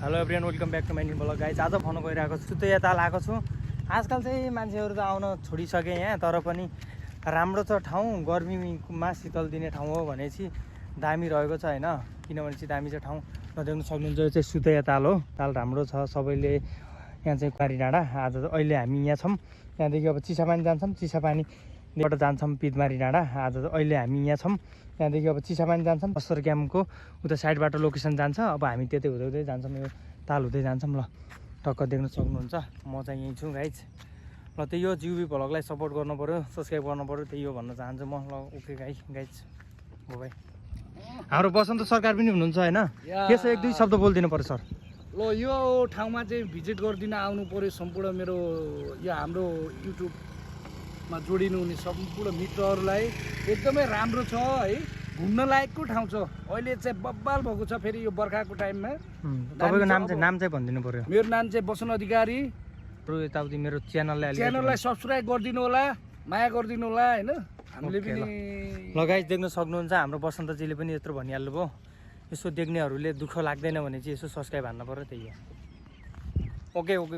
Hello everyone, welcome back to my new blog guys. आज भन्न गइरहेको छु त यता आएको छु। आजकल चाहिँ मान्छेहरू त आउन छोडिसके यहाँ, तर पनि राम्रो छ ठाउँ। गर्मीमा शीतल दिने ठाउँ हो भनेपछि दामी रहेको छ होइन, किनभने चाहिँ दामी छ ठाउँ। र देख्न सक्नुहुन्छ यो चाहिँ सुतैया ताल हो। ताल राम्रो छ, सबैले यहाँ चाहिँ कुमारी डाँडा। आज अहिले हामी यहाँ छौँ, त्यहाँदेखि अब चिसापानी जान्छौँ, चिसापानीबाट जान्छौँ पिदमारी डाँडा। आज अहिले हामी यहाँ छौँ, त्यहाँदेखि अब चिसापानी जान्छौँ, बस्तर क्याम्पको उता साइडबाट लोकेसन जान्छ। अब हामी त्यतै हुँदै हुँदै जान्छौँ, यो ताल हुँदै जान्छौँ। ल टक्क देख्न सक्नुहुन्छ, म चाहिँ यहीँ छु गाइज। ल त्यही हो, जिउबी भ्लगलाई सपोर्ट गर्नु पऱ्यो, सब्सक्राइब गर्नु पऱ्यो, त्यही हो भन्न चाहन्छु म। ल ओके गाइज हो भाइ। हाम्रो बसन्त सरकार पनि हुनुहुन्छ होइन, यसो एक दुई शब्द बोलिदिनु पऱ्यो सर। ल यो ठाउँमा चाहिँ भिजिट गरिदिन आउनु पऱ्यो सम्पूर्ण मेरो यो हाम्रो युट्युबमा जोडिनु हुने सम्पूर्ण मित्रहरूलाई। एकदमै राम्रो छ है, घुम्न लायकको ठाउँ छ। अहिले चाहिँ बब्बाल भएको छ फेरि यो बर्खाको टाइममा। तपाईँको नाम चाहिँ भनिदिनु पऱ्यो। मेरो नाम चाहिँ बसन अधिकारी। यताउति मेरो च्यानललाई सब्सक्राइब गरिदिनु होला, माया गरिदिनु होला होइन। हामीले पनि लगाइ देख्न सक्नुहुन्छ, हाम्रो बसन्तजीले पनि यत्रो भनिहाल्नु भयो। यसो देख्नेहरूले दुःख लाग्दैन भने चाहिँ यसो सब्सक्राइब हान्नु पऱ्यो, त्यही हो। ओके।